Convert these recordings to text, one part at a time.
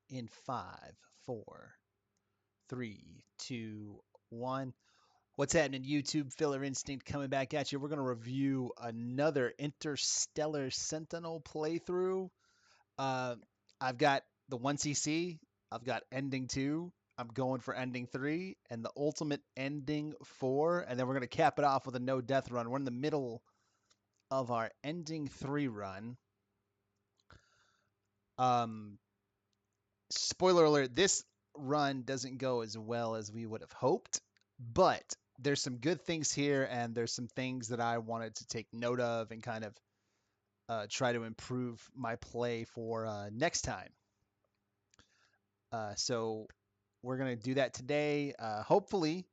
in 5, 4, 3, 2, 1. What's happening, YouTube? Filler Instinct coming back at you. We're going to review another Interstellar Sentinel playthrough. I've got the 1cc, I've got ending 2, I'm going for ending 3, and the ultimate ending 4, and then we're going to cap it off with a no death run. We're in the middle of our ending 3 run. Spoiler alert, this run doesn't go as well as we would have hoped, but there's some good things here, and there's some things that I wanted to take note of and kind of try to improve my play for next time. So we're going to do that today. Hopefully,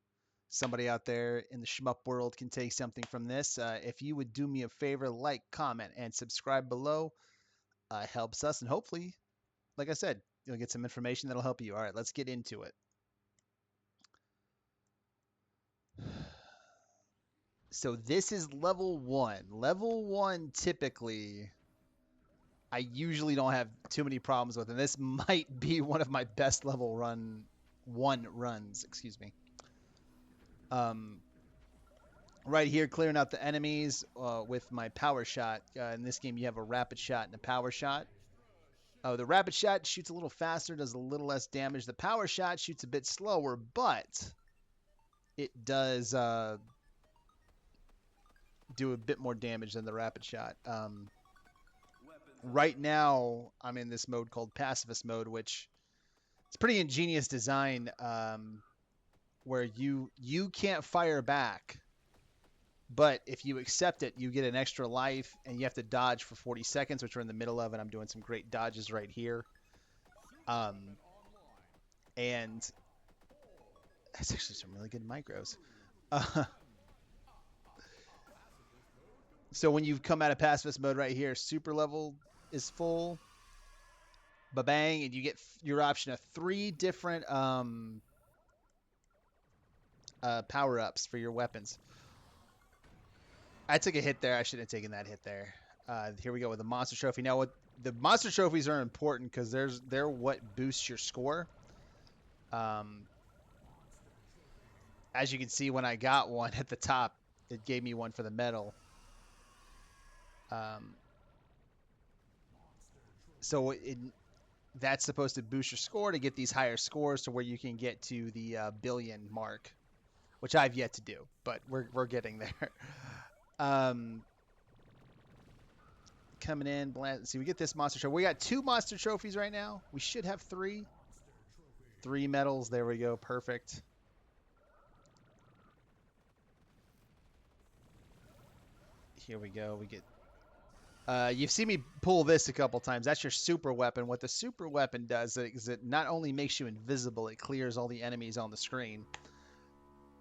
somebody out there in the shmup world can take something from this. If you would do me a favor, like, comment, and subscribe below, helps us, and hopefully, like I said, you'll get some information that'll help you. All right, let's get into it. So this is level 1. Level 1 typically I usually don't have too many problems with, and this might be one of my best level 1 runs, excuse me. Right here, clearing out the enemies with my power shot. In this game, you have a rapid shot and a power shot. The rapid shot shoots a little faster, does a little less damage. The power shot shoots a bit slower, but it does do a bit more damage than the rapid shot. Right now, I'm in this mode called pacifist mode, which it's pretty ingenious design, where you can't fire back, but if you accept it, you get an extra life, and you have to dodge for 40 seconds, which we're in the middle of, and I'm doing some great dodges right here. And that's actually some really good micros. So when you come out of pacifist mode right here, super level is full. Ba-bang, and you get your option of 3 different power-ups for your weapons. I took a hit there. I shouldn't have taken that hit there. Here we go with the monster trophy. Now, what the monster trophies are important because they're what boosts your score. As you can see, when I got one at the top, it gave me one for the medal. So that's supposed to boost your score to get these higher scores to where you can get to the billion mark, which I've yet to do, but we're getting there. Coming in, see, we get this monster trophy. We got 2 monster trophies right now. We should have 3. 3 medals. There we go. Perfect. Here we go. We get. You've seen me pull this a couple times. That's your super weapon. What the super weapon does is it not only makes you invisible, it clears all the enemies on the screen.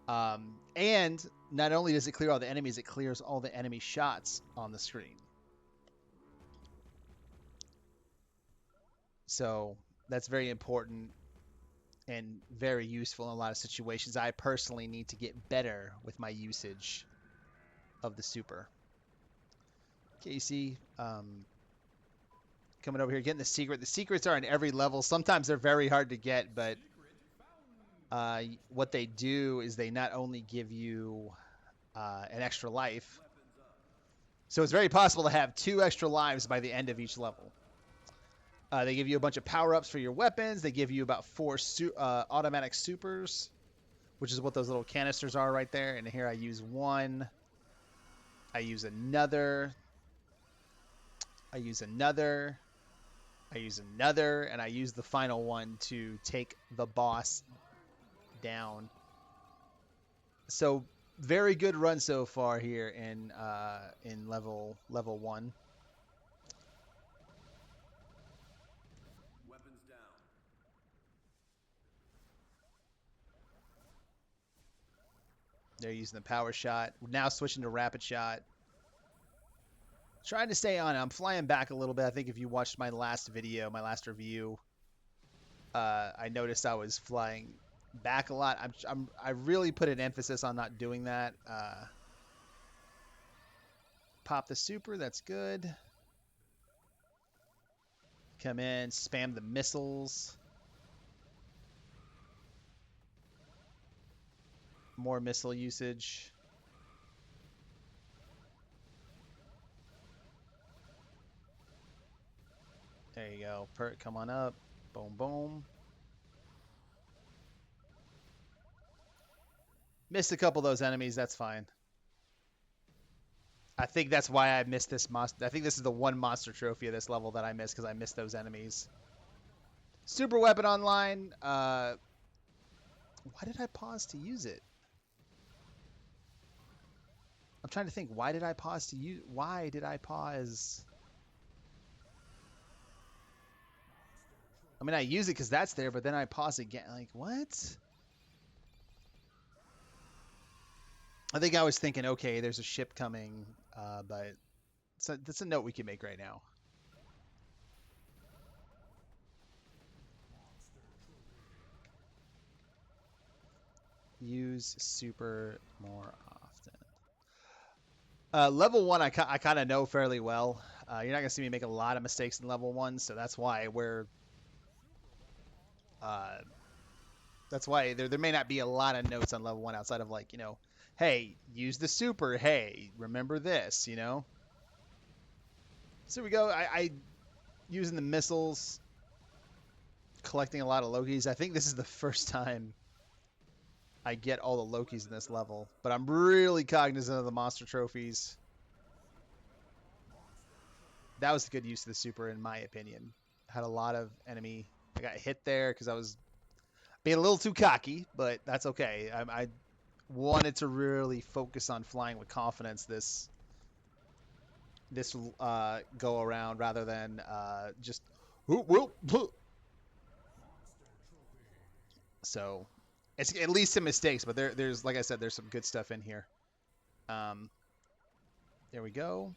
And not only does it clear all the enemies, it clears all the enemy shots on the screen. So that's very important and very useful in a lot of situations. I personally need to get better with my usage of the super. Okay, you see, coming over here, getting the secret. The secrets are in every level. Sometimes they're very hard to get, but what they do is they not only give you an extra life, so it's very possible to have 2 extra lives by the end of each level. They give you a bunch of power-ups for your weapons. They give you about 4 automatic supers, which is what those little canisters are right there. And here I use one. I use another. I use another. I use another. And I use the final one to take the boss down. So very good run so far here in level 1. Weapons down. They're using the power shot. Now switching to rapid shot. Trying to stay on it. I'm flying back a little bit. I think if you watched my last video, my last review, I noticed I was flying back a lot. I really put an emphasis on not doing that. Pop the super. That's good. Come in, spam the missiles. More missile usage. There you go. Perk, come on up. Boom, boom. Missed a couple of those enemies. That's fine. I think that's why I missed this monster. I think this is the one monster trophy of this level that I missed because I missed those enemies. Super weapon online. Why did I pause to use it? I'm trying to think. Why did I pause to use? Why did I pause? I mean, I use it because that's there, but then I pause again. Like, what? I think I was thinking, okay, there's a ship coming, but that's a note we can make right now. Use super more often. Level 1, I kind of know fairly well. You're not going to see me make a lot of mistakes in level 1, so that's why there may not be a lot of notes on level 1 outside of like, hey, use the super. Hey, remember this, So here we go. I using the missiles, collecting a lot of Lokis. I think this is the first time I get all the Lokis in this level, but I'm really cognizant of the monster trophies. That was a good use of the super, in my opinion. Had a lot of enemy. I got hit there because I was being a little too cocky, but that's okay. I wanted to really focus on flying with confidence this go around rather than just whoop. So it's at least some mistakes, but there's like I said, there's some good stuff in here. There we go.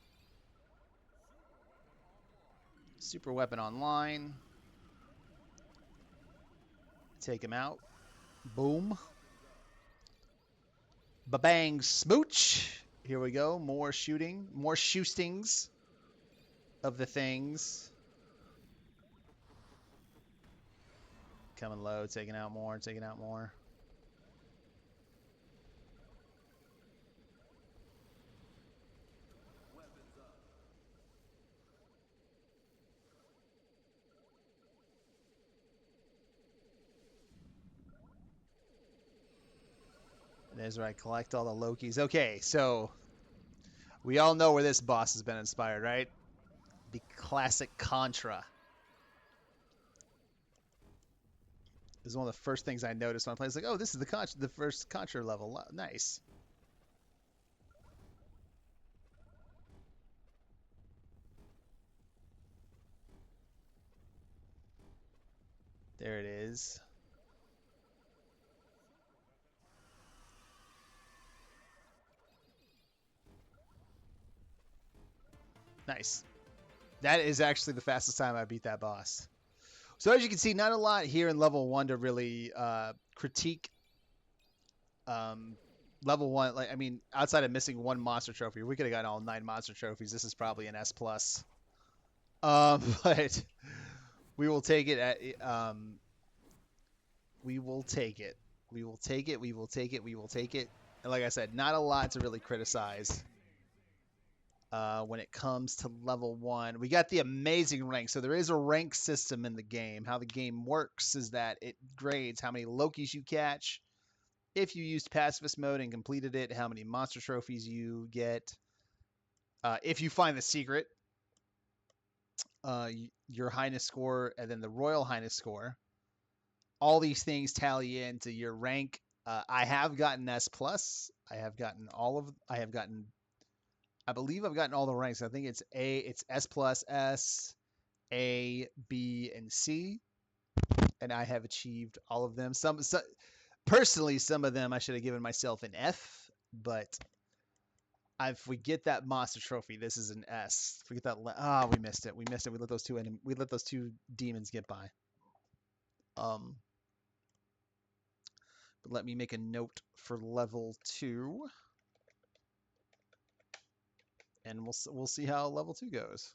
Super weapon online. Take him out. Boom. Ba-bang smooch. Here we go. More shooting. More shoostings of the things. Coming low. Taking out more. Taking out more. And there's where I collect all the Lokis. Okay, so we all know where this boss has been inspired, right? The classic Contra. This is one of the first things I noticed when I played. It's like, oh, this is the first Contra level. Nice. There it is. Nice. That is actually the fastest time I beat that boss. So as you can see, not a lot here in level 1 to really critique level 1. Like, I mean, outside of missing one monster trophy, we could have gotten all 9 monster trophies. This is probably an S+. But we will take it at we will take it. We will take it. We will take it. We will take it. And like I said, not a lot to really criticize when it comes to level 1. We got the amazing rank. So there is a rank system in the game. How the game works is that it grades how many Lokis you catch, if you used pacifist mode and completed it, how many monster trophies you get, if you find the secret, your highness score, and then the royal highness score. All these things tally into your rank. I have gotten S+. I have gotten I believe I've gotten all the ranks. I think it's S+, S, A, B, and C, and I have achieved all of them. Personally, some of them I should have given myself an F, but if we get that monster trophy, this is an S. If we get that, we missed it. We missed it. We let those two demons get by. But let me make a note for level 2. And we'll see how level 2 goes.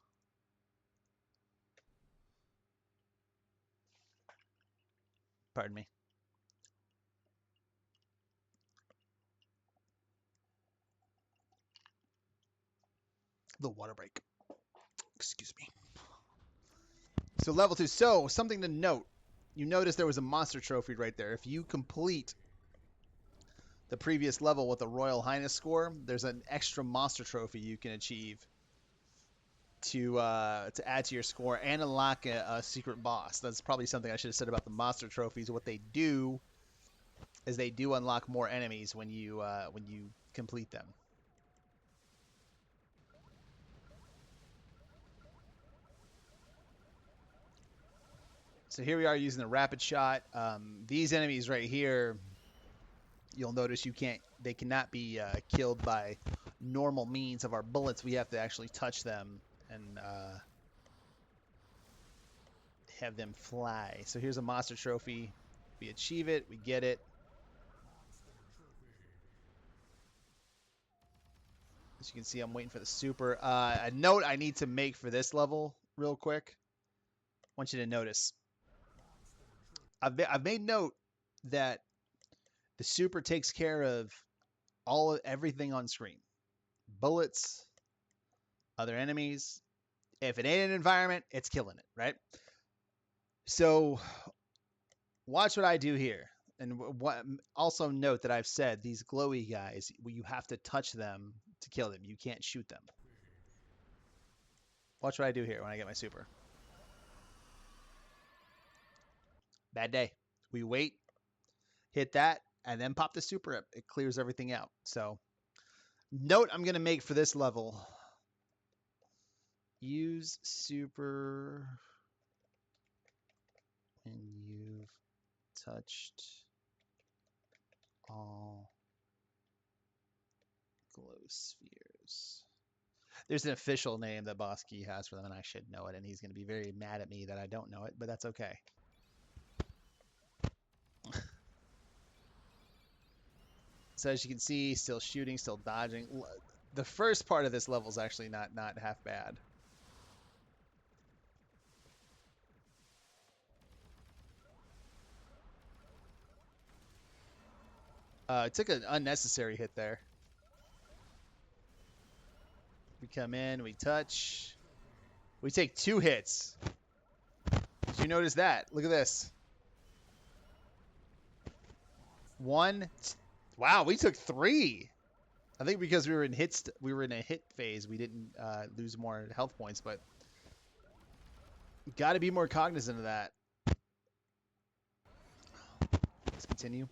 Pardon me. The water break. Excuse me. So level 2. So something to note. You notice there was a monster trophy right there. If you complete the previous level with a Royal Highness score, there's an extra monster trophy you can achieve to add to your score and unlock a secret boss. That's probably something I should have said about the monster trophies. What they do is they do unlock more enemies when you complete them. So here we are using the rapid shot. These enemies right here, you'll notice they cannot be killed by normal means of our bullets. We have to actually touch them and have them fly. So here's a monster trophy. We achieve it, we get it. As you can see, I'm waiting for the super. A note I need to make for this level real quick. I want you to notice. I've made note that the super takes care of everything on screen. Bullets, other enemies. If it ain't an environment, it's killing it, right? So watch what I do here. And also note that I've said these glowy guys, you have to touch them to kill them. You can't shoot them. Watch what I do here when I get my super. Bad day. We wait, hit that, and then pop the super up. It clears everything out. So note I'm going to make for this level. Use super when you've touched all glow spheres. There's an official name that Boss Key has for them, and I should know it, and he's going to be very mad at me that I don't know it, but that's okay. So as you can see, still shooting, still dodging. The first part of this level is actually not half bad. It took an unnecessary hit there. We come in, we touch. We take 2 hits. Did you notice that? Look at this. 1. Wow, we took 3. I think because we were in a hit phase, we didn't lose more health points, but got to be more cognizant of that. Let's continue.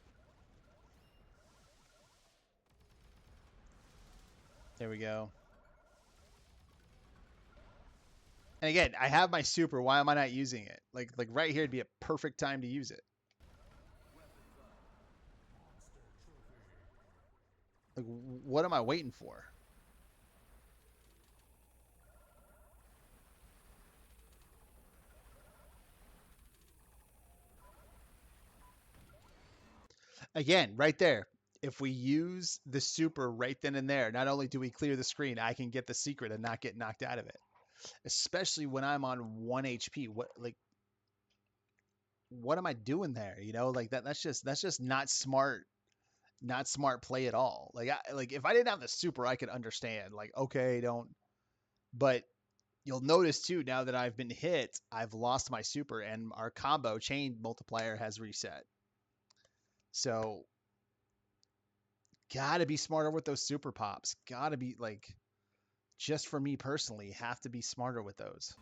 There we go. And again, I have my super. Why am I not using it? Like right here would be a perfect time to use it. Like, what am I waiting for? Again, right there. If we use the super right then and there, not only do we clear the screen, I can get the secret and not get knocked out of it. Especially when I'm on 1 HP. What am I doing there? You know, like that's just not smart play at all. Like if I didn't have the super, I could understand. Like, okay, don't. But you'll notice too, now that I've been hit, I've lost my super and our combo chain multiplier has reset. So gotta be smarter with those super pops. Gotta be like, just for me personally, have to be smarter with those.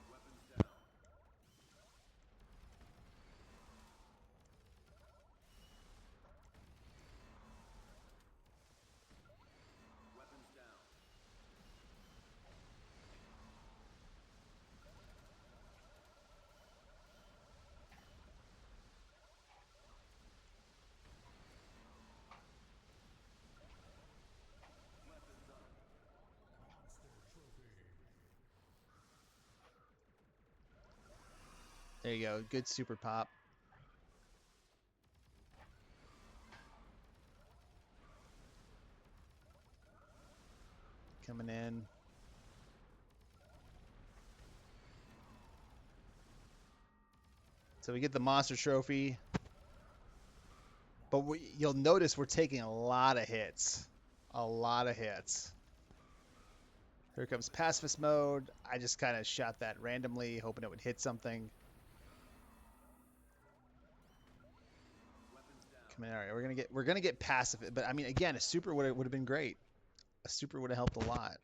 There you go. Good super pop. Coming in. So we get the monster trophy. But you'll notice we're taking a lot of hits. A lot of hits. Here comes pacifist mode. I just kind of shot that randomly, hoping it would hit something. Come on, all right, we're gonna get passive, but I mean, again, a super would have been great. A super would have helped a lot.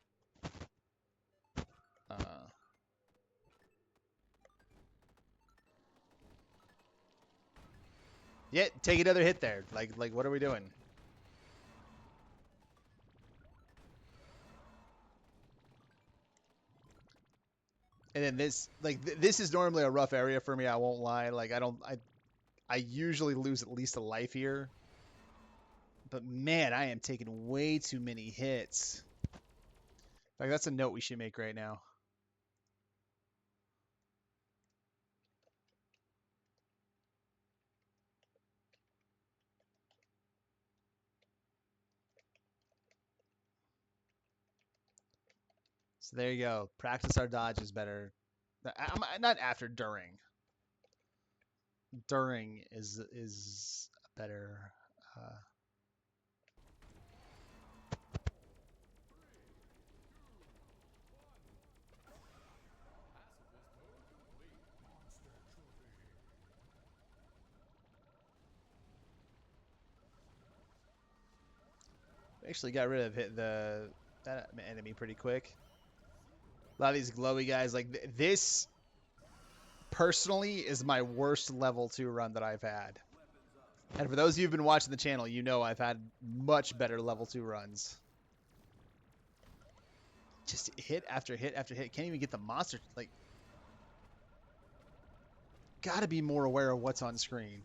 Yeah, take another hit there. Like what are we doing? And then this, this is normally a rough area for me. I won't lie. Like I usually lose at least a life here. But man, I am taking way too many hits. Like that's a note we should make right now. So there you go. Practice our dodges better. I'm not after during. During is better. Actually got rid of that enemy pretty quick. A lot of these glowy guys, like this personally is my worst level 2 run that I've had. And for those of you who've been watching the channel, you know I've had much better level 2 runs. Just hit after hit after hit. Can't even get the monster. Like, gotta be more aware of what's on screen.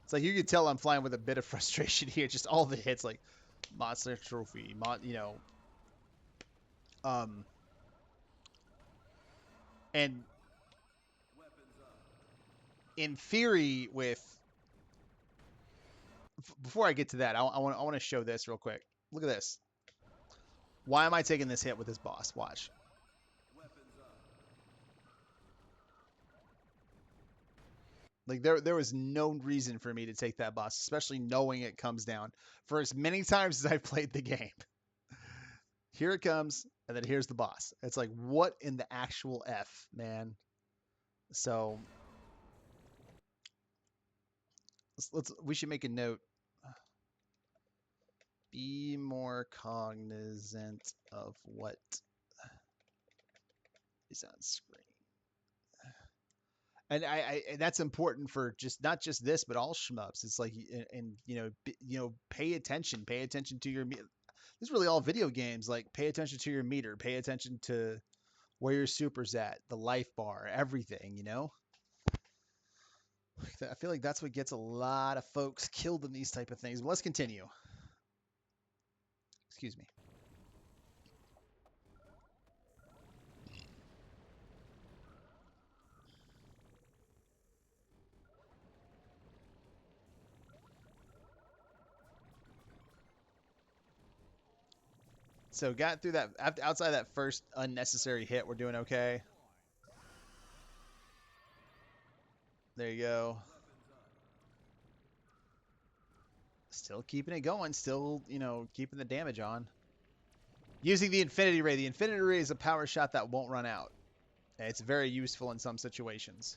It's like you can tell I'm flying with a bit of frustration here. Just all the hits, like monster trophy, you know. And in theory, before I get to that, I want to show this real quick. Look at this. Why am I taking this hit with this boss? Watch. Like there was no reason for me to take that boss, especially knowing it comes down for as many times as I've played the game. Here it comes, and then here's the boss. It's like, what in the actual F, man? So we should make a note. Be more cognizant of what is on screen. And and that's important for not just this, but all shmups. It's like, and you know, pay attention to your. This is really all video games. Like, pay attention to your meter, pay attention to where your super's at, the life bar, everything. You know, I feel like that's what gets a lot of folks killed in these type of things. But let's continue. Excuse me. So got through that. Outside that first unnecessary hit, we're doing okay. There you go. Still keeping it going. Still, you know, keeping the damage on. Using the Infinity Ray. The Infinity Ray is a power shot that won't run out. It's very useful in some situations.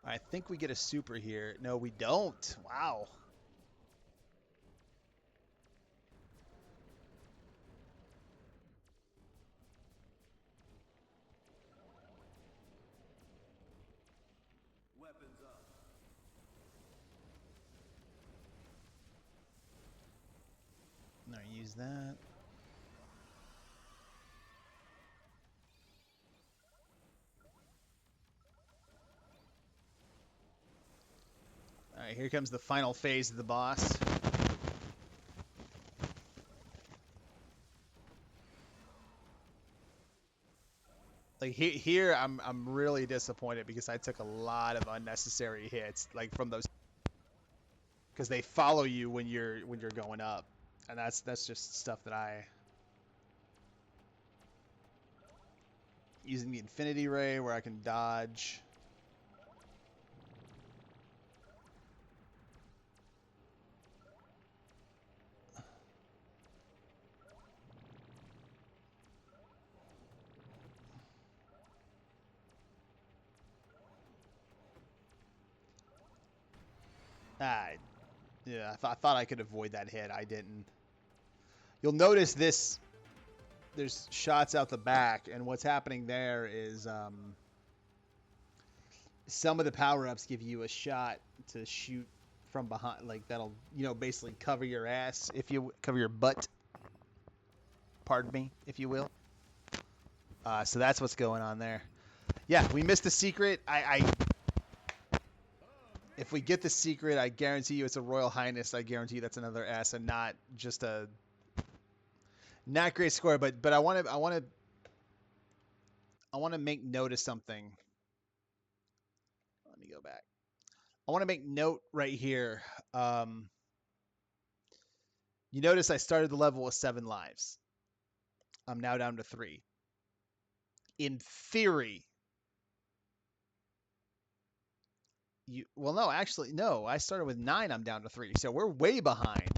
I think we get a super here. No, we don't. Wow. Weapons up. No, use that. All right, here comes the final phase of the boss. Like here I'm really disappointed because I took a lot of unnecessary hits, like from those, because they follow you when you're going up, and that's just stuff that I, using the Infinity Ray where I can dodge. Yeah, I thought I could avoid that hit. I didn't. You'll notice this. There's shots out the back, and what's happening there is some of the power-ups give you a shot to shoot from behind, like that'll basically cover your ass, if you cover your butt. Pardon me, if you will. So that's what's going on there. Yeah, we missed the secret. If we get the secret, I guarantee you it's a Royal Highness. I guarantee you that's another S and not just a not great score. But I want to make note of something. Let me go back. I want to make note right here. You notice I started the level with 7 lives. I'm now down to 3. In theory, no, I started with 9. I'm down to 3, so we're way behind.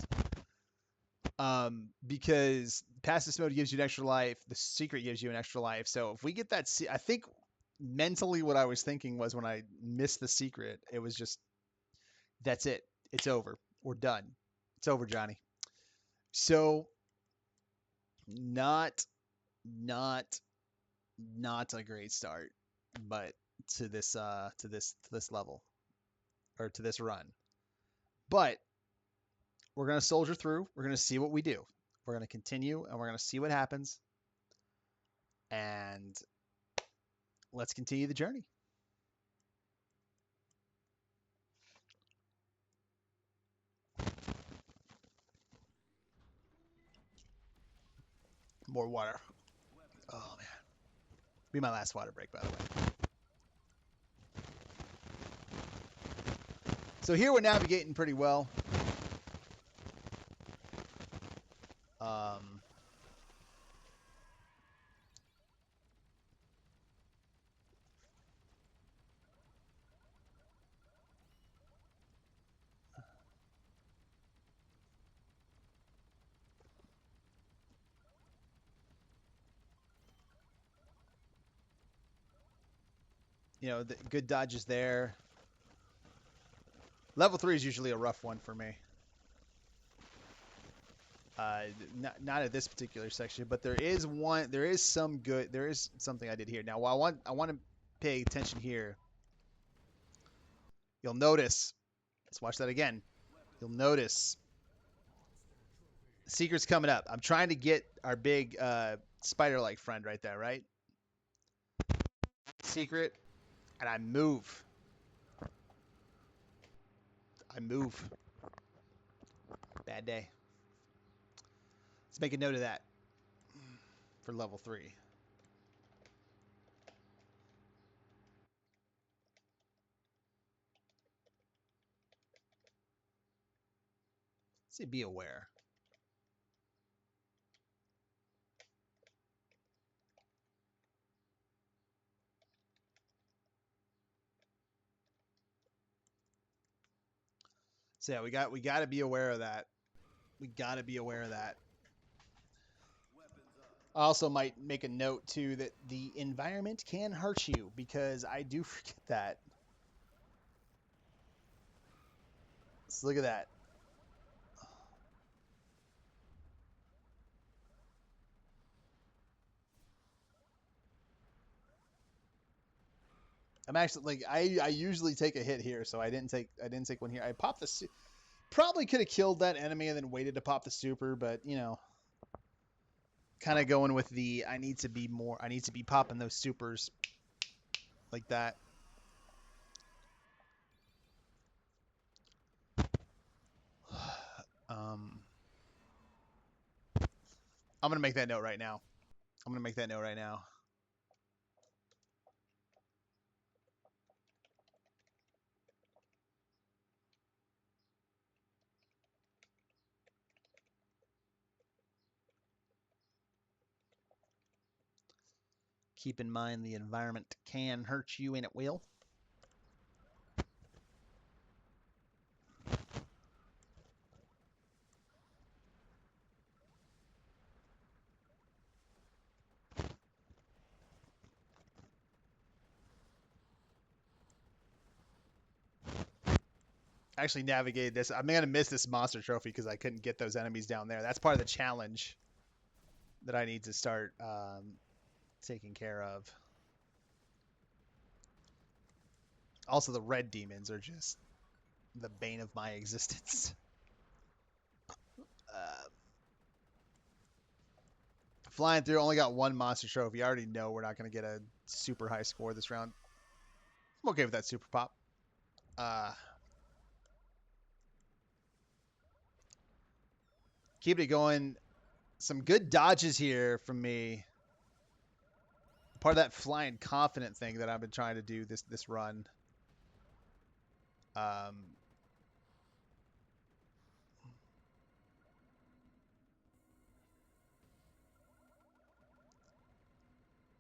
Because Passive Mode gives you an extra life, the secret gives you an extra life. So if we get that, I think mentally what I was thinking was when I missed the secret, it was just that's it, it's over, we're done, it's over, Johnny. So not a great start, but to this level, or to this run. But we're going to soldier through. We're going to see what we do. We're going to continue, and we're going to see what happens. And let's continue the journey. More water. Oh, man. Be my last water break, by the way. So here we're navigating pretty well. The good dodges there. Level 3 is usually a rough one for me. Not at this particular section, but there is something I did here. Now, I want to pay attention here. You'll notice. Let's watch that again. You'll notice the secret's coming up. I'm trying to get our big spider-like friend right there, right? Secret, and I move. Bad day. Let's make a note of that for level 3. Let's say be aware. So yeah, we got to be aware of that. We got to be aware of that. I also might make a note too that the environment can hurt you, because I do forget that. Let's look at that. I'm actually like I usually take a hit here, so I didn't take one here. I popped the probably could have killed that enemy and then waited to pop the super, but kind of going with the I need to be popping those supers like that. I'm gonna make that note right now. Keep in mind the environment can hurt you, and it will. actually navigated this. I'm gonna miss this monster trophy because I couldn't get those enemies down there. That's part of the challenge that I need to start taking care of. Also, the red demons are just the bane of my existence. Uh, flying through, only got one monster trophy. I already know we're not going to get a super high score this round. I'm okay with that super pop. Keep it going. Some good dodges here from me. Part of that flying confident thing that I've been trying to do this run.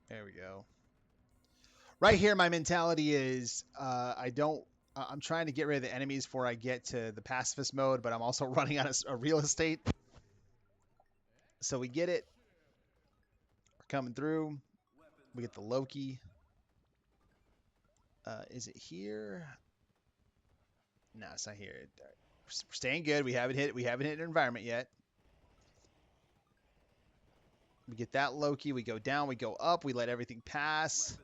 There we go. Right here, my mentality is I'm trying to get rid of the enemies before I get to the pacifist mode, but I'm also running out of a real estate. So we get it. We're coming through. We get the Loki. Is it here? No, it's not here. We're staying good. We haven't hit an environment yet. We get that Loki. We go down. We go up. We let everything pass.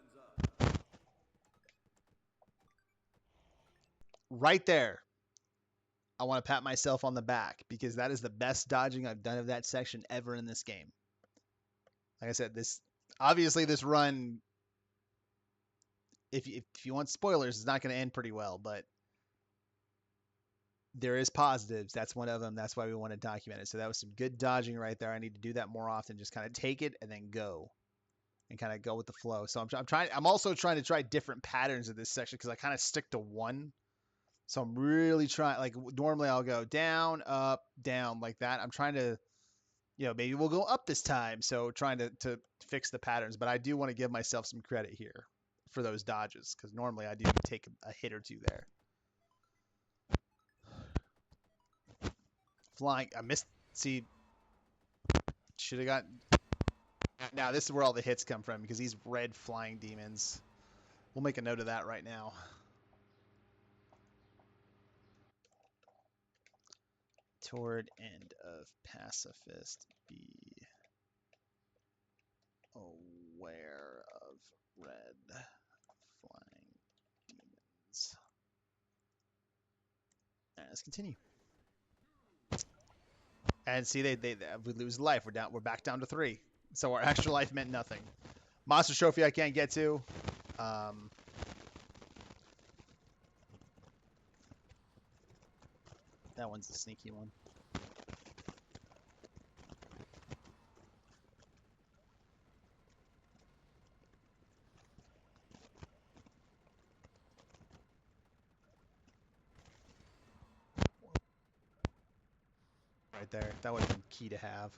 Right there. I want to pat myself on the back because that is the best dodging I've done of that section ever in this game. Like I said, this run, if you want spoilers, is not going to end pretty well, but there is positives. That's one of them. That's why we want to document it. So that was some good dodging right there. I need to do that more often. Just kind of take it and then go, and kind of go with the flow. So I'm also trying to try different patterns of this section because I kind of stick to one. So I'm really trying. Like normally I'll go down, up, down like that. I'm trying to, maybe we'll go up this time. So trying to fix the patterns. But I do want to give myself some credit here for those dodges because normally I do take a hit or two there. Flying, I missed. See, should have got. Now this is where all the hits come from because these red flying demons. We'll make a note of that right now. Toward end of pacifist, be aware of red flying demons. All right, let's continue. And see, we lose life. We're back down to 3. So our extra life meant nothing. Monster trophy I can't get to. That one's a sneaky one. Right there. That would have been key to have.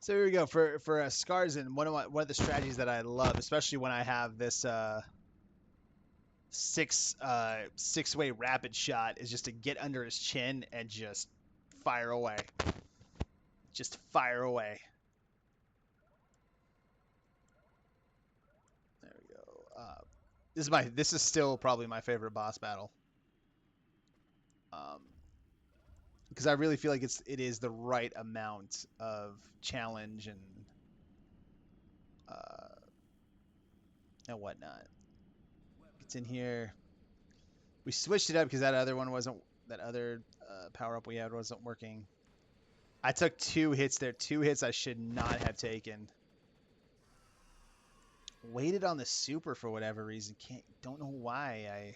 So here we go for Skarsgård. One of the strategies that I love, especially when I have this six-way rapid shot, is just to get under his chin and just fire away. Just fire away. There we go. This is still probably my favorite boss battle. Because I really feel like it is the right amount of challenge and whatnot. It's in here. We switched it up because that other power up we had wasn't working. I took 2 hits there. 2 hits I should not have taken. Waited on the super for whatever reason. Don't know why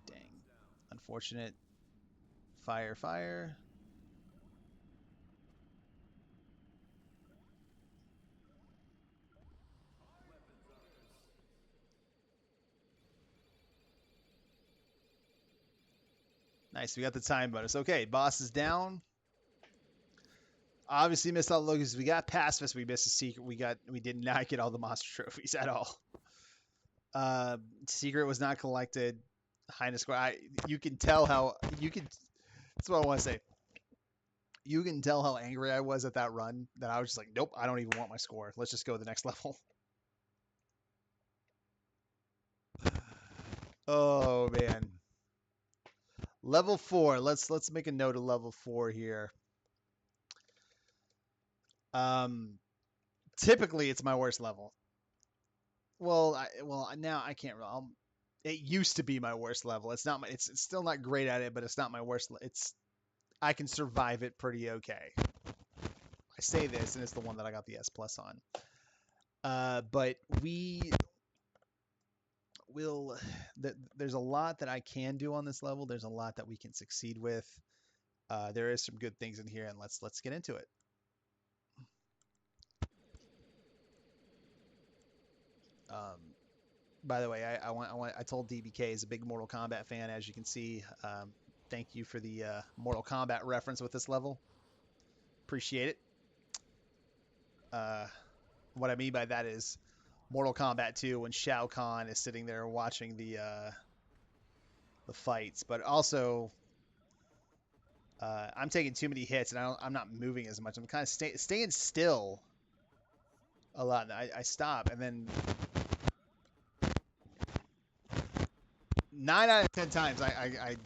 dang. Unfortunate. Fire. Nice. We got the time bonus. Okay, boss is down. Obviously missed all the logos. We got pacifist. We missed a secret. We did not get all the monster trophies at all. Secret was not collected. Highness score. You can tell how you can. That's what I want to say. You can tell how angry I was at that run. That I was just like, nope, I don't even want my score. Let's just go to the next level. Oh man. Level 4. Let's make a note of level 4 here. Typically it's my worst level. Well, now I can't. It used to be my worst level. It's not. It's still not great at it, but it's not my worst. I can survive it pretty okay. I say this, and it's the one that I got the S plus on. But we will. There's a lot that I can do on this level. There's a lot that we can succeed with. There is some good things in here, and let's get into it. By the way, I told DBK is a big Mortal Kombat fan, as you can see. Thank you for the Mortal Kombat reference with this level. Appreciate it. What I mean by that is Mortal Kombat 2 when Shao Kahn is sitting there watching the fights, but also I'm taking too many hits and I'm not moving as much. I'm kind of staying still a lot. I stop and then 9 out of 10 times I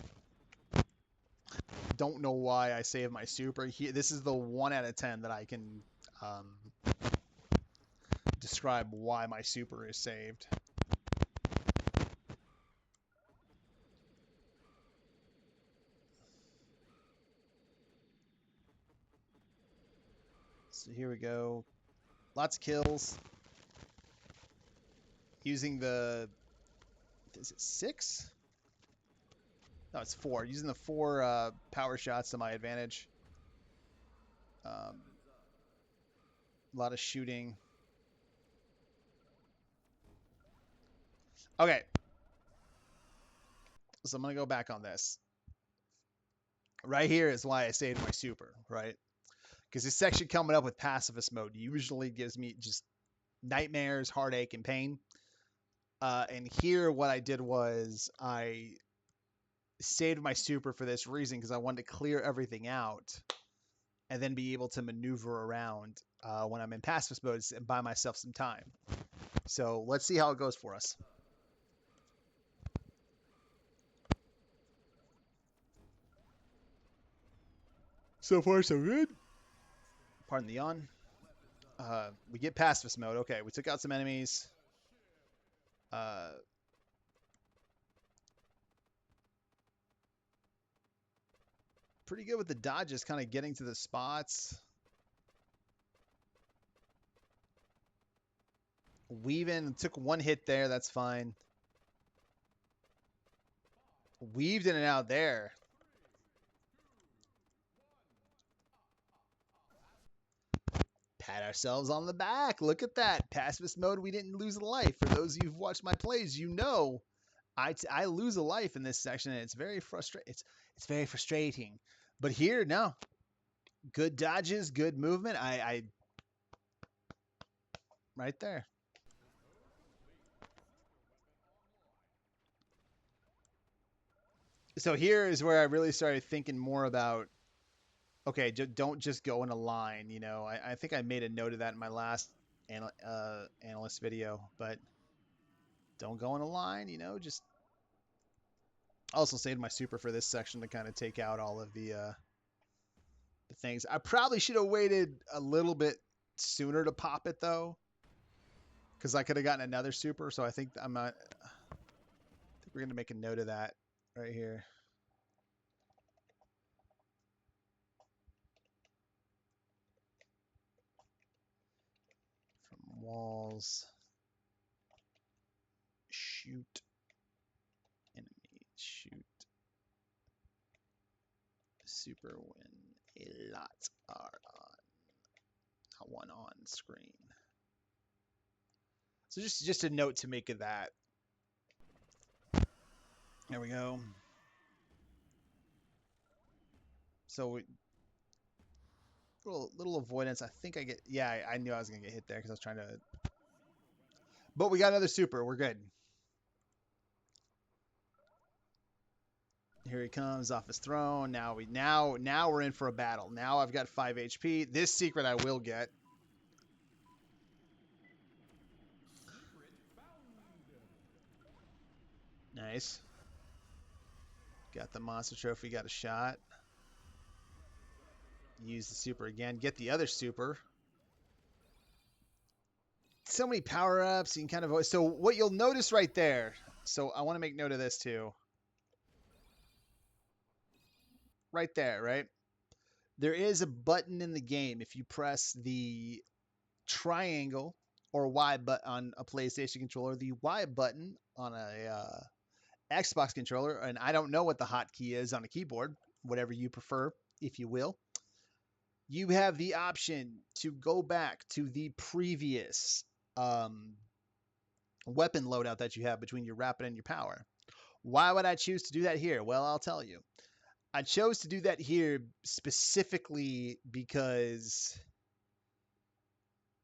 don't know why I save my super. This is the 1 out of 10 that I can describe why my super is saved. So here we go. Lots of kills. Using the... Is it 6? No, it's 4. Using the 4 power shots to my advantage. A lot of shooting. Okay. So I'm going to go back on this. Right here is why I saved my super, right? Because this section coming up with pacifist mode usually gives me just nightmares, heartache, and pain. And here what I did was I saved my super for this reason because I wanted to clear everything out and then be able to maneuver around when I'm in pacifist mode and buy myself some time. So let's see how it goes for us. So far, so good. Pardon the yawn. We get pacifist mode. Okay, we took out some enemies. Pretty good with the dodges, kind of getting to the spots. Weaving, took 1 hit there. That's fine. Weaved in and out there. Pat ourselves on the back. Look at that. Pacifist mode, we didn't lose a life. For those of you who've watched my plays, you know I lose a life in this section, and it's very frustrating. It's very frustrating. But here, no. Good dodges, good movement. I right there. So here is where I really started thinking more about, okay, don't just go in a line. You know, I think I made a note of that in my last analyst video, but don't go in a line. You know, just also saved my super for this section to kind of take out all of the things. I probably should have waited a little bit sooner to pop it though, because I could have gotten another super. So I think I'm not. I think we're gonna make a note of that right here. From walls, shoot enemies, shoot super when a lot are on, one on screen. So just a note to make of that. There we go. So little avoidance. I think I get. Yeah, I knew I was gonna get hit there because I was trying to. But we got another super. We're good. Here he comes off his throne. Now we're in for a battle. Now I've got 5 HP. This secret I will get. Nice. Got the monster trophy. Got a shot. Use the super again. Get the other super. So many power-ups. You can kind of... So what you'll notice right there. So I want to make note of this too. Right there, right? There is a button in the game. If you press the triangle or Y button on a PlayStation controller, the Y button on a Xbox controller, and I don't know what the hotkey is on a keyboard, whatever you prefer, if you will, you have the option to go back to the previous weapon loadout that you have between your rapid and your power. Why would I choose to do that here? Well, I'll tell you. I chose to do that here specifically because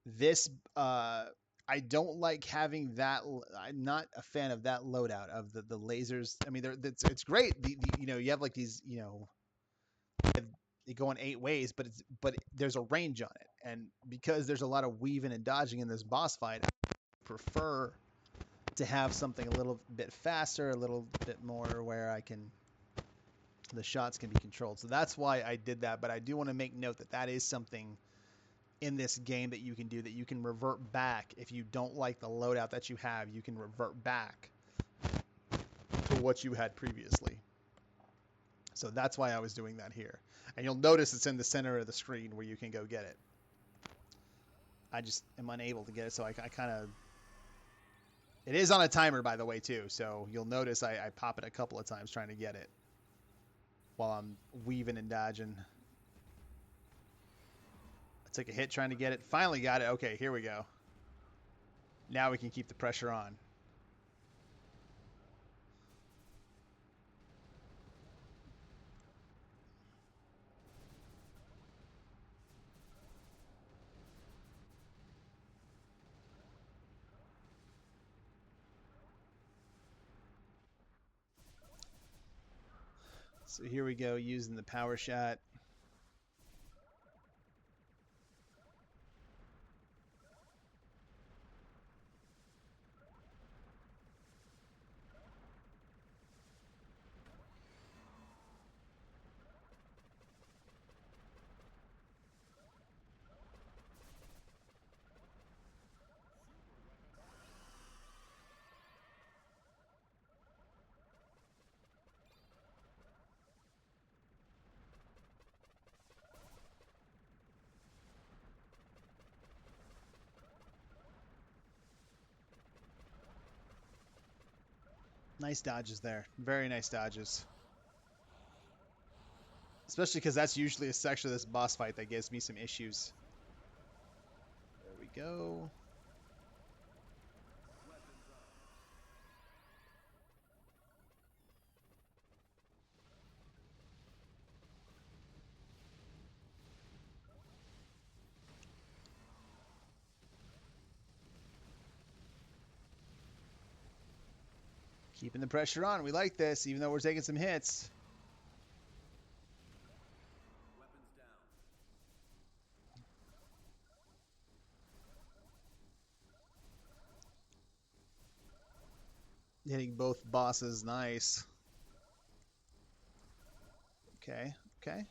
this I don't like having that. I'm not a fan of that loadout of the lasers. I mean, it's great. You know, you have like these, you know, they go in 8 ways, but there's a range on it, and because there's a lot of weaving and dodging in this boss fight, I prefer to have something a little bit faster, a little bit more where the shots can be controlled. So that's why I did that. But I do want to make note that that is something in this game that you can do, that you can revert back. If you don't like the loadout that you have, you can revert back to what you had previously. So that's why I was doing that here. And you'll notice it's in the center of the screen where you can go get it. I just am unable to get it, so I kind of... It is on a timer, by the way, too. So you'll notice I pop it a couple of times trying to get it while I'm weaving and dodging. I took a hit trying to get it. Finally got it. Okay, here we go. Now we can keep the pressure on. So here we go, using the power shot. Nice dodges there. Very nice dodges. Especially because that's usually a section of this boss fight that gives me some issues. There we go. Keeping the pressure on. We like this, even though we're taking some hits. Hitting both bosses. Nice. Okay, okay.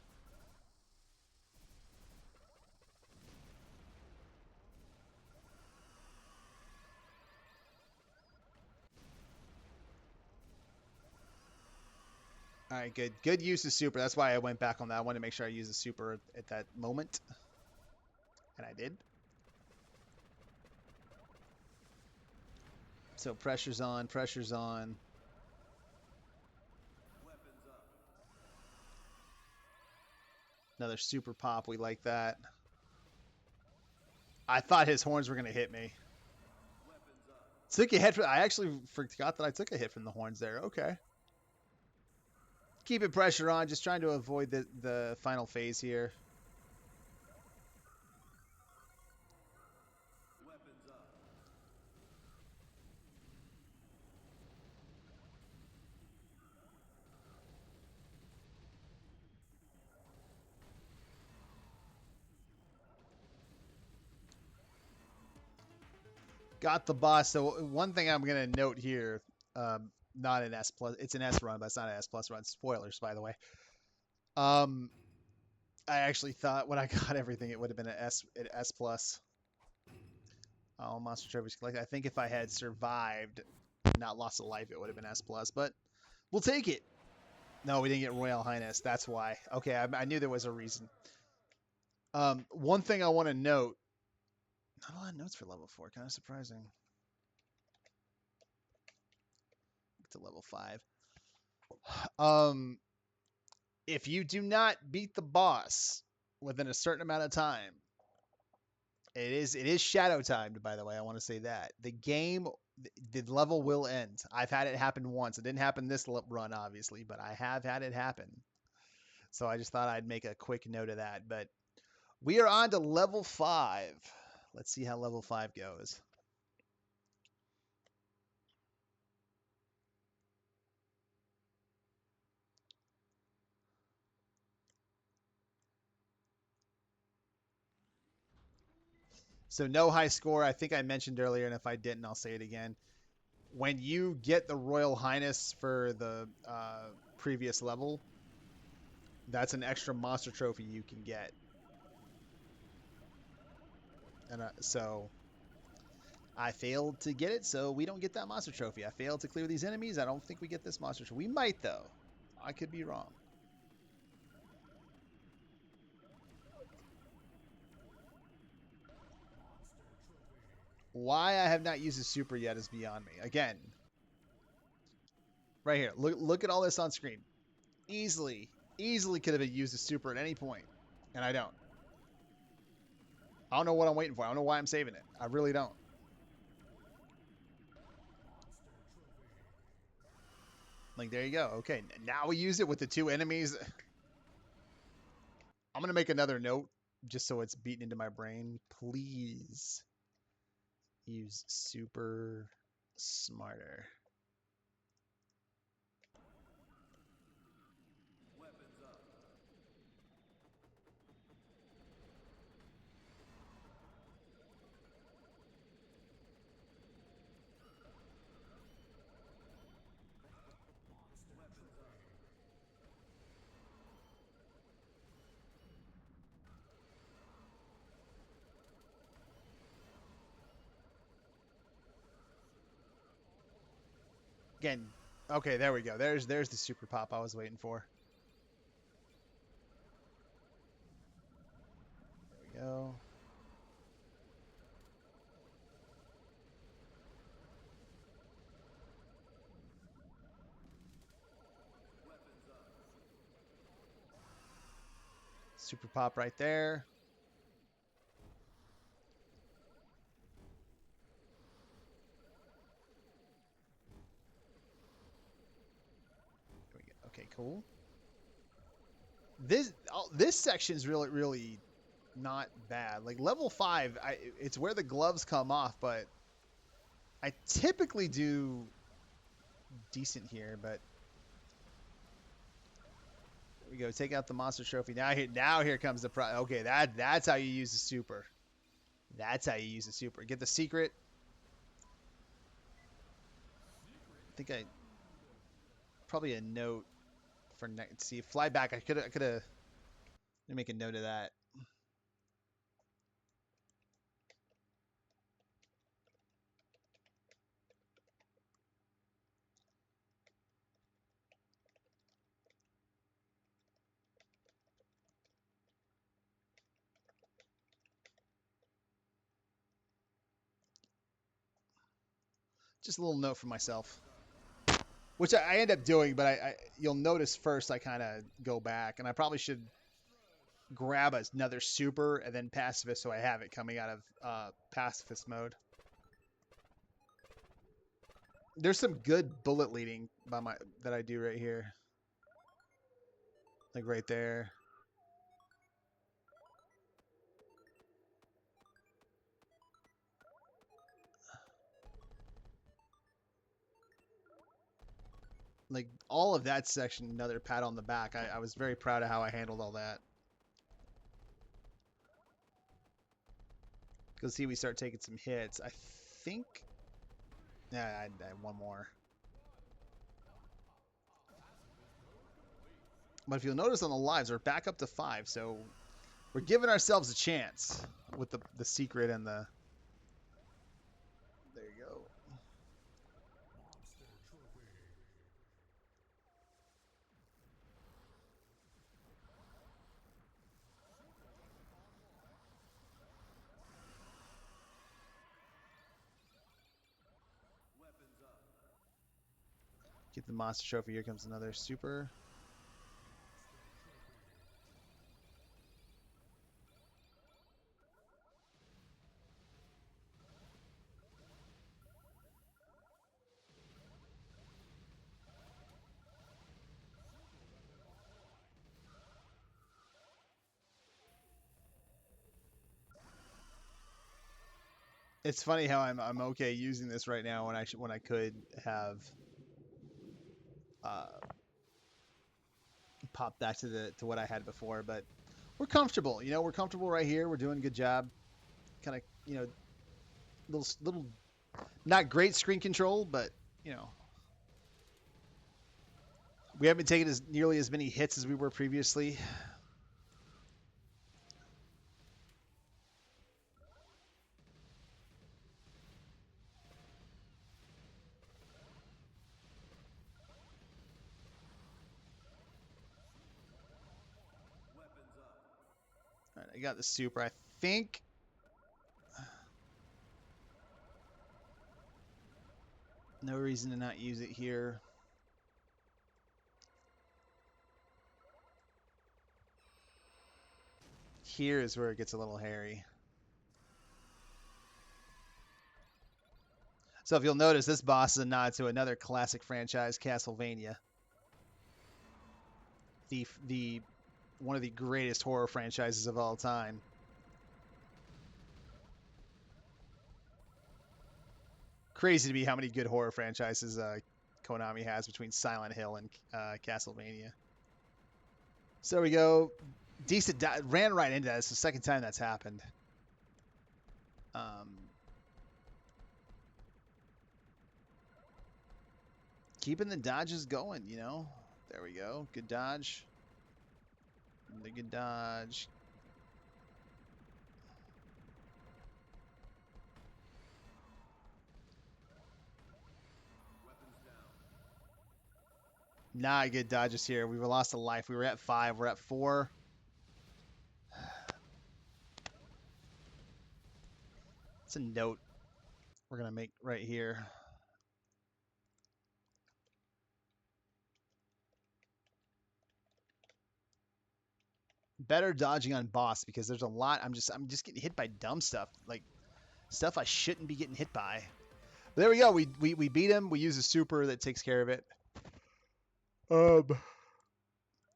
All right, good. Good use of super. That's why I went back on that. I wanted to make sure I used the super at that moment. And I did. So pressure's on, pressure's on. Another super pop. We like that. I thought his horns were going to hit me. Took a hit. I actually forgot that I took a hit from the horns there. Okay. Keeping pressure on, just trying to avoid the final phase here. Got the boss. So one thing I'm going to note here, not an S plus. It's an S run, but it's not an S plus run. Spoilers, by the way. I actually thought when I got everything, it would have been an S plus. All monster trophies collected. I think if I had survived, not lost a life, it would have been S plus. But we'll take it. No, we didn't get Royal Highness. That's why. Okay, I knew there was a reason. One thing I want to note. Not a lot of notes for level 4. Kind of surprising. To level 5. If you do not beat the boss within a certain amount of time, it is shadow timed, by the way. I want to say that. The level will end. I've had it happen once. It didn't happen this run, obviously, but I have had it happen. So I just thought I'd make a quick note of that. But we are on to level 5. Let's see how level 5 goes. So no high score. I think I mentioned earlier, and if I didn't, I'll say it again. When you get the Royal Highness for the previous level, that's an extra monster trophy you can get. And so I failed to get it, so we don't get that monster trophy. I failed to clear these enemies. I don't think we get this monster trophy. We might, though. I could be wrong. Why I have not used a super yet is beyond me. Again, right here. Look at all this on screen. Easily could have used a super at any point, and I don't. I don't know what I'm waiting for. I don't know why I'm saving it. I really don't. Like, there you go. Okay, now we use it with the 2 enemies. I'm going to make another note just so it's beaten into my brain. Please use super smarter. Again, okay, there we go. There's the super pop I was waiting for. There we go. Super pop right there. There we go. Okay, cool. This section is really not bad. Like level 5, it's where the gloves come off, but I typically do decent here, but there we go. Take out the monster trophy. Now here comes the okay, that's how you use the super. That's how you use the super. Get the secret. I think I probably a note for next. See, fly back. I could have make a note of that. Just a little note for myself, which I end up doing, but you'll notice first I kind of go back, and I probably should grab another super and then pacifist so I have it coming out of pacifist mode. There's some good bullet leading that I do right here. Like right there. Like all of that section, another pat on the back. I was very proud of how I handled all that. Go see, we start taking some hits. I think. Yeah, I one more. But if you'll notice on the lives, we're back up to 5, so we're giving ourselves a chance with the secret and the. There you go. Get the monster trophy. Here comes another super. It's funny how I'm okay using this right now when I could have uh, popped back to what I had before, but we're comfortable. You know, we're comfortable right here. We're doing a good job. Kind of, you know, little not great screen control, but you know, we haven't taken as nearly as many hits as we were previously. All right, I got the super. I think. No reason to not use it here. Here is where it gets a little hairy. So if you'll notice, this boss is a nod to another classic franchise, Castlevania. The one of the greatest horror franchises of all time. Crazy to me how many good horror franchises Konami has between Silent Hill and Castlevania. So there we go. Decent. Ran right into that. It's the second time that's happened. Keeping the dodges going, you know. There we go. Good dodge. The good dodge. Not good dodges here. We lost a life. We were at 5. We're at 4. It's a note we're going to make right here. Better dodging on boss because there's a lot. I'm just getting hit by dumb stuff, like stuff I shouldn't be getting hit by. But there we go. We beat him. We use a super that takes care of it.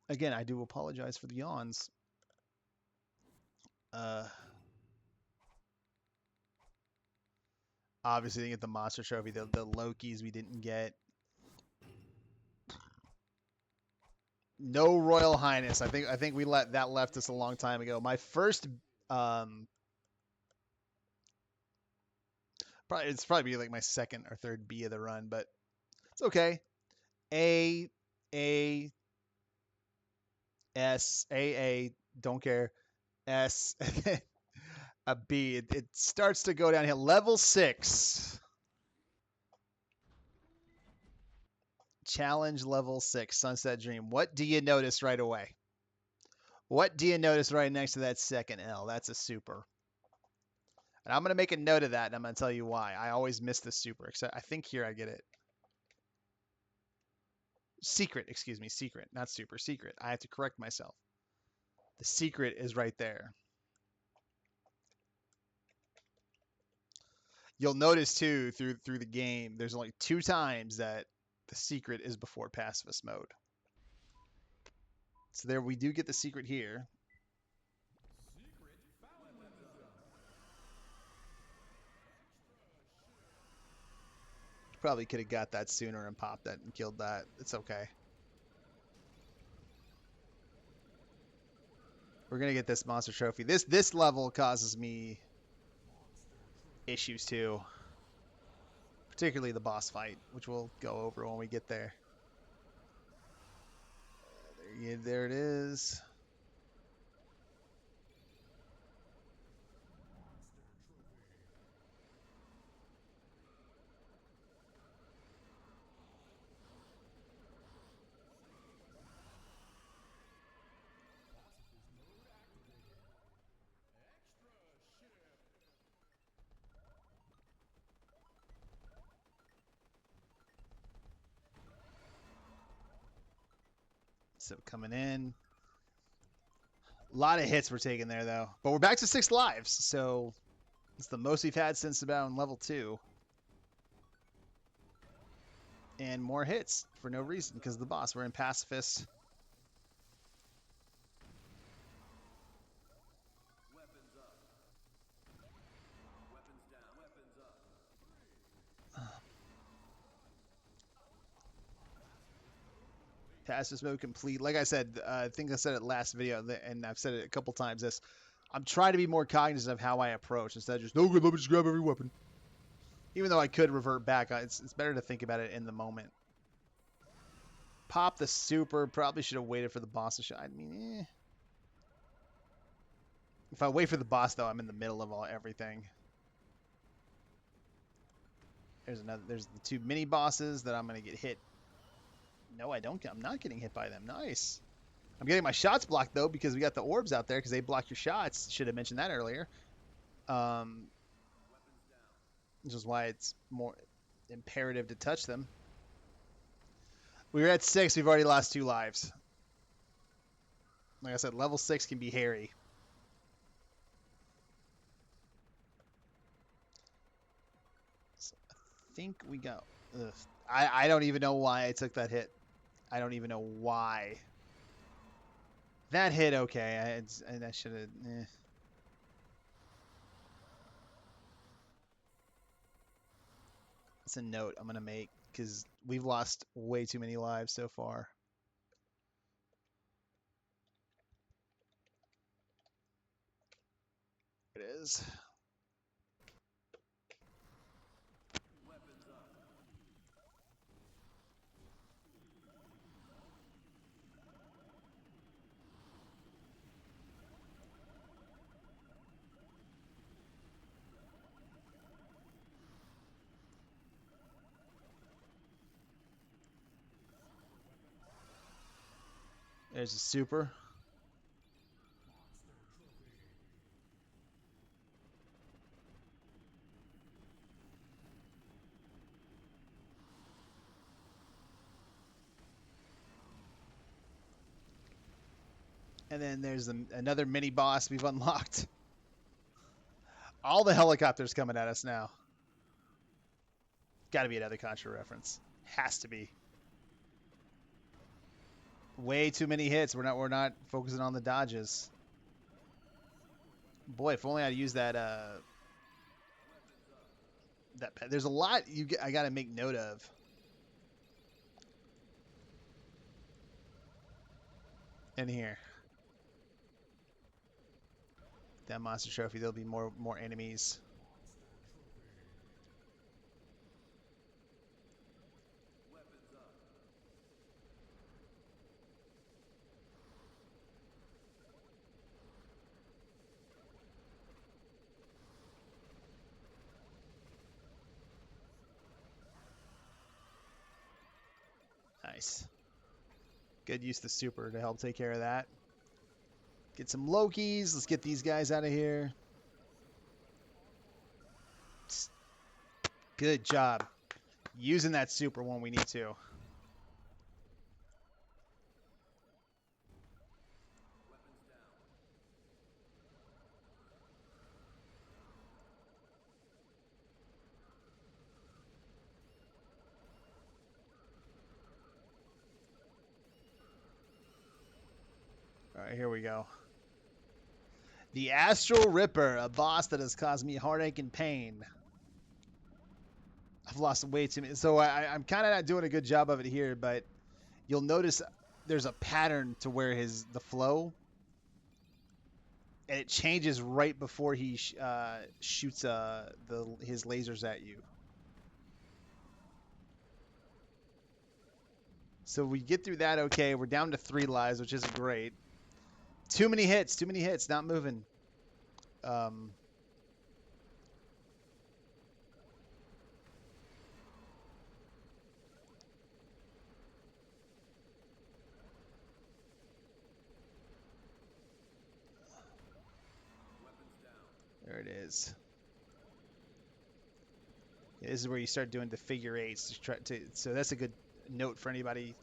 Again, I do apologize for the yawns. Obviously didn't get the monster trophy. The Lokis we didn't get. No Royal Highness. I think we left us a long time ago. My first it's probably like my second or third B of the run, but it's okay. A S A don't care. S a B. It starts to go downhill. Level 6. Challenge level 6. Sunset Dream. What do you notice right away? What do you notice right next to that second L? That's a super. And I'm going to make a note of that, and I'm going to tell you why. I always miss the super, except I think here I get it. Secret, excuse me, secret, not super, secret. I have to correct myself. The secret is right there. You'll notice too through the game, there's only 2 times that the secret is before pacifist mode. So there we do get the secret here. Probably could have got that sooner and popped that and killed that. It's okay. We're gonna get this monster trophy. This level causes me issues too, particularly the boss fight, which we'll go over when we get there. There it is. So coming in. A lot of hits we're taking there, though. But we're back to 6 lives, so it's the most we've had since about in level 2. And more hits for no reason because of the boss. We're in Pacifist. Pacifist mode complete. Like I said, I think I said it last video, and I've said it a couple times. I'm trying to be more cognizant of how I approach instead of just, no good, let me just grab every weapon. Even though I could revert back, it's better to think about it in the moment. Pop the super. Probably should have waited for the boss to show. I mean, If I wait for the boss, though, I'm in the middle of everything. There's the 2 mini bosses that I'm gonna get hit. No, I don't. I'm not getting hit by them. Nice. I'm getting my shots blocked though because we got the orbs out there because they block your shots. Should have mentioned that earlier. Which is why it's more imperative to touch them. We were at 6. We've already lost 2 lives. Like I said, level 6 can be hairy. So I think we go. Ugh. I don't even know why I took that hit. I don't even know why. That hit okay. I should have. It's a note I'm gonna make because we've lost way too many lives so far. It is. There's a super. And then there's another mini boss we've unlocked. All the helicopters coming at us now. Got to be another Contra reference. Has to be. Way too many hits. We're not focusing on the dodges. Boy, if only I'd use that there's a lot I got to make note of. In here. That monster trophy, there'll be more enemies. Nice. Good use of the super to help take care of that. Get some Lokis. Let's get these guys out of here. Good job. Using that super when we need to. right, here we go. The Astral Ripper, a boss that has caused me heartache and pain. I've lost way too many. So I'm kind of not doing a good job of it here, but you'll notice there's a pattern to where the flow, and it changes right before he shoots his lasers at you. So we get through that okay. We're down to 3 lives, which isn't great. Too many hits, not moving. There it is. This is where you start doing the figure eights. So that's a good note for anybody.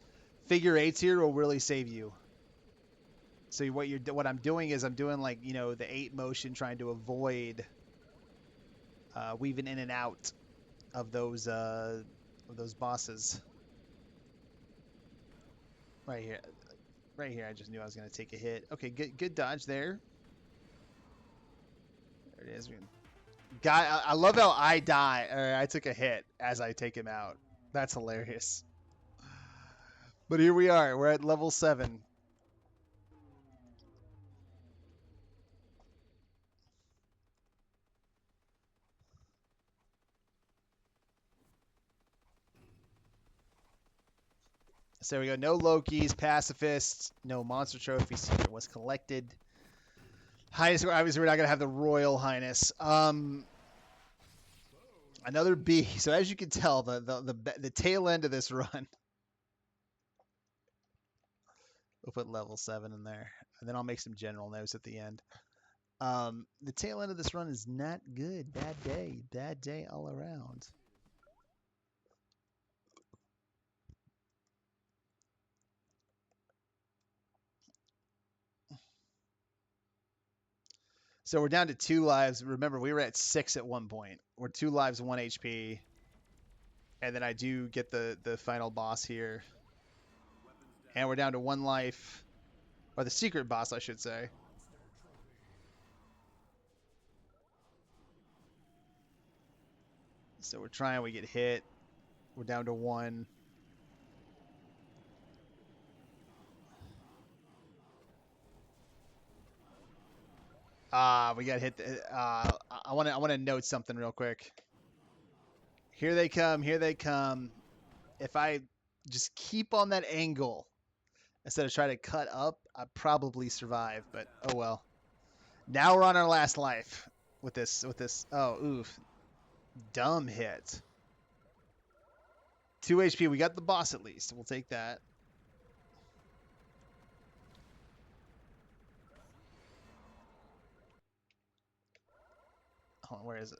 Figure eights here will really save you. So what I'm doing is I'm doing like, you know, the 8 motion, trying to avoid weaving in and out of those bosses. Right here. Right here, I just knew I was going to take a hit. Okay, good dodge there. There it is. God, I love how I die, or I took a hit as I take him out. That's hilarious. But here we are. We're at level 7. So there we go. No Lokis, pacifists, no monster trophy secret was collected. Highness, obviously we're not gonna have the Royal Highness. Another B. So as you can tell, the tail end of this run. We'll put level 7 in there, and then I'll make some general notes at the end. The tail end of this run is not good. Bad day all around. So we're down to 2 lives. Remember, we were at 6 at one point. We're 2 lives, 1 HP. And then I do get the final boss here. And we're down to 1 life. Or the secret boss, I should say. So we're trying, we get hit. We're down to 1. We got hit. I want to note something real quick. Here they come. If I just keep on that angle instead of trying to cut up, I probably survive. But oh well. Now we're on our last life with this. Oh, oof. Dumb hit. 2 HP. We got the boss at least. We'll take that. Hold on, where is it?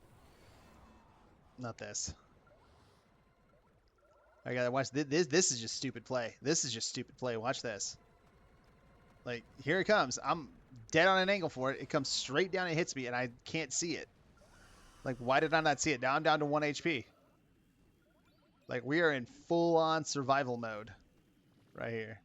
Not this. I gotta watch this. This is just stupid play. Watch this. Like, here it comes. I'm dead on an angle for it. It comes straight down and hits me, and I can't see it. Like, why did I not see it? Now I'm down to 1 HP. Like, we are in full-on survival mode right here.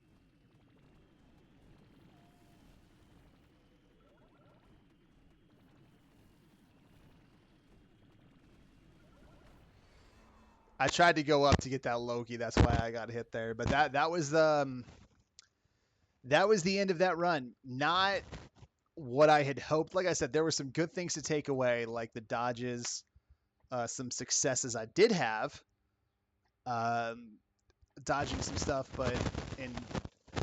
I tried to go up to get that Loki. That's why I got hit there. But that was the end of that run. Not what I had hoped. Like I said, there were some good things to take away, like the dodges, some successes I did have, dodging some stuff, but in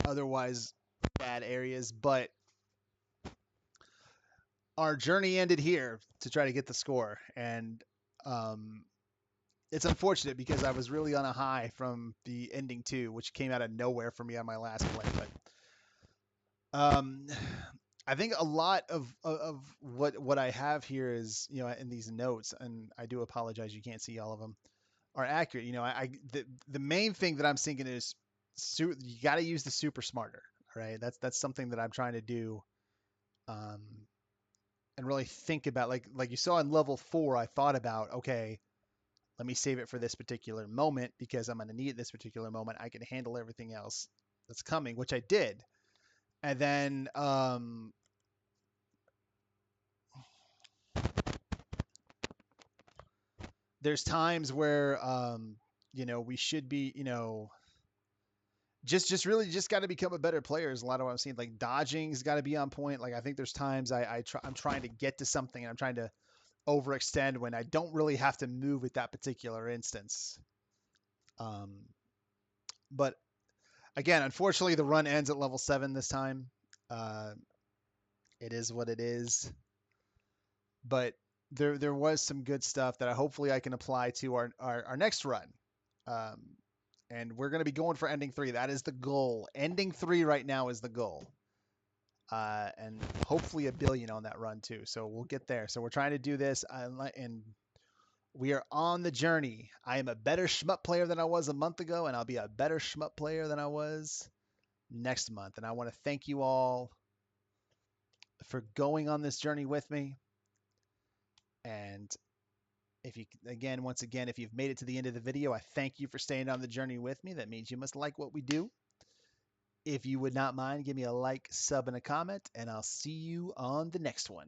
otherwise bad areas. But our journey ended here to try to get the score, and it's unfortunate because I was really on a high from the ending too, which came out of nowhere for me on my last play. But I think a lot of what I have here is, you know, in these notes, and I do apologize, you can't see all of them, are accurate. You know, the main thing that I'm thinking is you got to use the super smarter. Right? That's something that I'm trying to do, and really think about. Like you saw in level 4, I thought about, okay, let me save it for this particular moment because I'm going to need it this particular moment. I can handle everything else that's coming, which I did. And then there's times where we should be, just really just got to become a better player is a lot of what I'm seeing. Like dodging's got to be on point. Like I think there's times I'm trying to get to something and I'm trying to overextend when I don't really have to move at that particular instance. Um, but again, unfortunately, the run ends at level 7 this time. Uh, it is what it is. But there was some good stuff that hopefully I can apply to our next run. Um, and we're going to be going for ending 3. That is the goal. Ending 3 right now is the goal. And hopefully a billion on that run too. So we'll get there. So we're trying to do this, and we are on the journey. I am a better shmup player than I was a month ago, and I'll be a better shmup player than I was next month. And I want to thank you all for going on this journey with me. And once again, if you've made it to the end of the video, I thank you for staying on the journey with me. That means you must like what we do. If you would not mind, give me a like, sub, and a comment, and I'll see you on the next one.